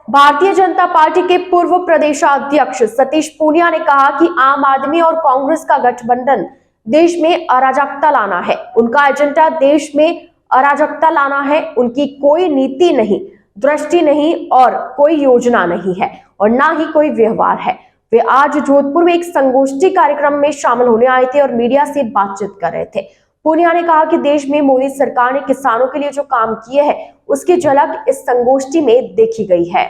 Bharatiya Janata party के पूर्व प्रदेशाध्यक्ष सतीश पूनिया ने कहा कि आम आदमी और कांग्रेस का गठबंधन देश में अराजकता लाना है। उनका एजेंडा देश में अराजकता लाना है। उनकी कोई नीति नहीं, दृष्टि नहीं और कोई योजना नहीं है और ना ही कोई व्यवहार है। वे आज जोधपुर में एक संगोष्ठी कार्यक्रम में शामिल होने आए थे और मीडिया से बातचीत कर रहे थे। पूनिया ने कहा कि देश में मोदी सरकार ने किसानों के लिए जो काम किए हैं उसकी झलक इस संगोष्ठी में देखी गई है।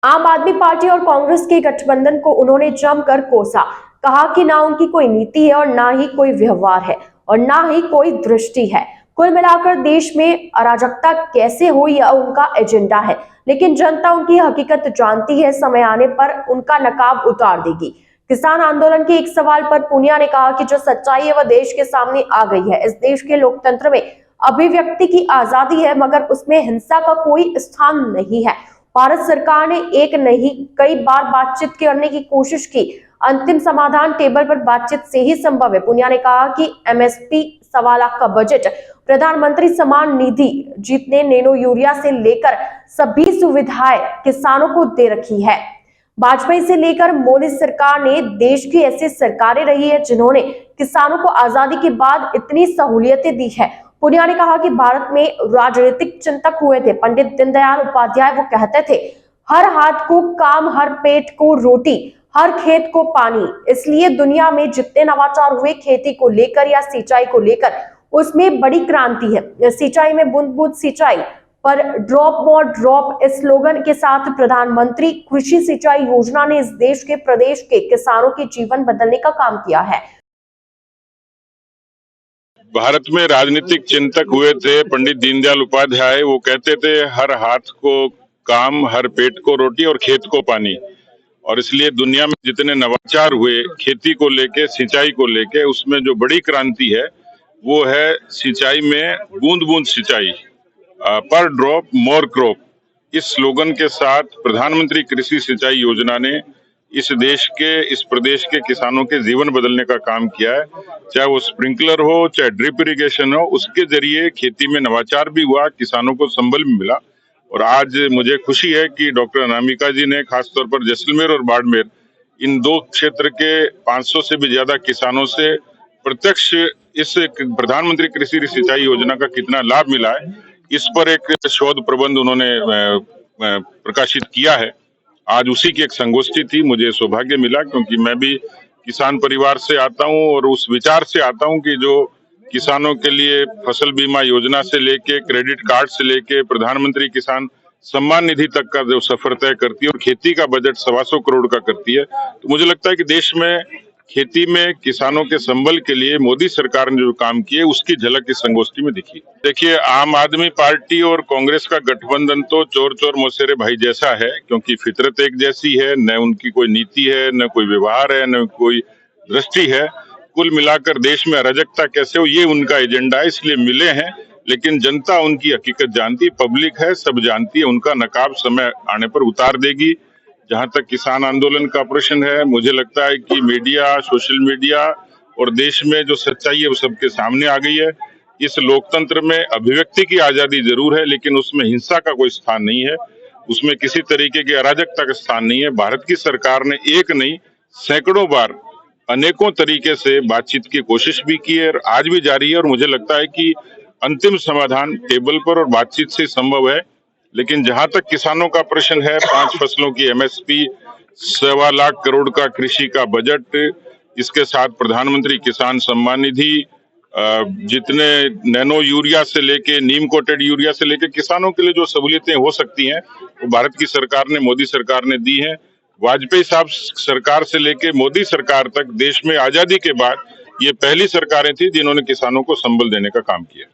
आम आदमी पार्टी और कांग्रेस के गठबंधन को उन्होंने जमकर कोसा। कहा कि ना उनकी कोई नीति है और ना ही कोई व्यवहार है और ना ही कोई दृष्टि है। कुल मिलाकर देश में अराजकता कैसे हो यह उनका एजेंडा है, लेकिन जनता उनकी हकीकत जानती है। समय आने पर उनका नकाब उतार देगी। किसान आंदोलन के एक सवाल पर पूनिया ने कहा कि जो सच्चाई है वह देश के सामने आ गई है। इस देश के लोकतंत्र में अभिव्यक्ति की आजादी है, मगर उसमें हिंसा का कोई स्थान नहीं है। भारत सरकार ने एक नहीं कई बार बातचीत करने की कोशिश की। अंतिम समाधान टेबल पर बातचीत से ही संभव है। पूनिया ने कहा कि एमएसपी 1.25 लाख का बजट, प्रधानमंत्री सम्मान निधि जीतने, नैनो यूरिया से लेकर सभी सुविधाएं किसानों को दे रखी है। वाजपेयी से लेकर मोदी सरकार ने देश की ऐसी सरकारें रही है जिन्होंने किसानों को आजादी के बाद इतनी सहूलियतें दी है। पूनिया ने कहा कि भारत में राजनीतिक चिंतक हुए थे पंडित दीनदयाल उपाध्याय। वो कहते थे, हर हाथ को काम, हर पेट को रोटी, हर खेत को पानी। इसलिए दुनिया में जितने नवाचार हुए खेती को लेकर या सिंचाई को लेकर, उसमें बड़ी क्रांति है। सिंचाई में बूंद बूंद सिंचाई पर ड्रॉप मोर ड्रॉप इस स्लोगन के साथ प्रधानमंत्री कृषि सिंचाई योजना ने इस देश के प्रदेश के किसानों के जीवन बदलने का काम किया है। भारत में राजनीतिक चिंतक हुए थे पंडित दीनदयाल उपाध्याय। वो कहते थे, हर हाथ को काम, हर पेट को रोटी और खेत को पानी। और इसलिए दुनिया में जितने नवाचार हुए खेती को लेके, सिंचाई को लेके, उसमें जो बड़ी क्रांति है वो है सिंचाई में बूंद बूंद सिंचाई, पर ड्रॉप मोर क्रॉप। इस स्लोगन के साथ प्रधानमंत्री कृषि सिंचाई योजना ने इस देश के, इस प्रदेश के किसानों के जीवन बदलने का काम किया है। चाहे वो स्प्रिंकलर हो, चाहे ड्रिप इरिगेशन हो, उसके जरिए खेती में नवाचार भी हुआ, किसानों को संबल भी मिला। और आज मुझे खुशी है कि डॉक्टर अनामिका जी ने खासतौर पर जैसलमेर और बाड़मेर, इन दो क्षेत्र के 500 से भी ज्यादा किसानों से प्रत्यक्ष इस प्रधानमंत्री कृषि सिंचाई योजना का कितना लाभ मिला है, इस पर एक शोध प्रबंध उन्होंने प्रकाशित किया है। आज उसी की एक संगोष्ठी थी। मुझे सौभाग्य मिला क्योंकि मैं भी किसान परिवार से आता हूं और उस विचार से आता हूं कि जो किसानों के लिए फसल बीमा योजना से लेके, क्रेडिट कार्ड से लेके, प्रधानमंत्री किसान सम्मान निधि तक का जो सफर तय करती है और खेती का बजट 125 करोड़ का करती है, तो मुझे लगता है कि देश में खेती में किसानों के संबल के लिए मोदी सरकार ने जो काम किए उसकी झलक इस संगोष्ठी में दिखी। देखिए, आम आदमी पार्टी और कांग्रेस का गठबंधन तो चोर चोर मौसेरे भाई जैसा है, क्योंकि फितरत एक जैसी है। न उनकी कोई नीति है, न कोई व्यवहार है, न कोई दृष्टि है। कुल मिलाकर देश में अराजकता कैसे हो, ये उनका एजेंडा है, इसलिए मिले हैं। लेकिन जनता उनकी हकीकत जानती, पब्लिक है, सब जानती है। उनका नकाब समय आने पर उतार देगी। जहां तक किसान आंदोलन का प्रश्न है, मुझे लगता है कि मीडिया, सोशल मीडिया और देश में जो सच्चाई है वो सबके सामने आ गई है। इस लोकतंत्र में अभिव्यक्ति की आजादी जरूर है, लेकिन उसमें हिंसा का कोई स्थान नहीं है, उसमें किसी तरीके की अराजकता का स्थान नहीं है। भारत की सरकार ने एक नहीं, सैकड़ों बार अनेकों तरीके से बातचीत की कोशिश भी की है और आज भी जारी है। और मुझे लगता है कि अंतिम समाधान टेबल पर और बातचीत से संभव है। लेकिन जहां तक किसानों का प्रश्न है, 5 फसलों की एमएसपी, 1.25 लाख करोड़ का कृषि का बजट, इसके साथ प्रधानमंत्री किसान सम्मान निधि, जितने नैनो यूरिया से लेके, नीम कोटेड यूरिया से लेके किसानों के लिए जो सहूलियतें हो सकती हैं वो भारत की सरकार ने, मोदी सरकार ने दी हैं। वाजपेयी साहब सरकार से लेके मोदी सरकार तक देश में आजादी के बाद ये पहली सरकारें थी जिन्होंने किसानों को संबल देने का काम किया।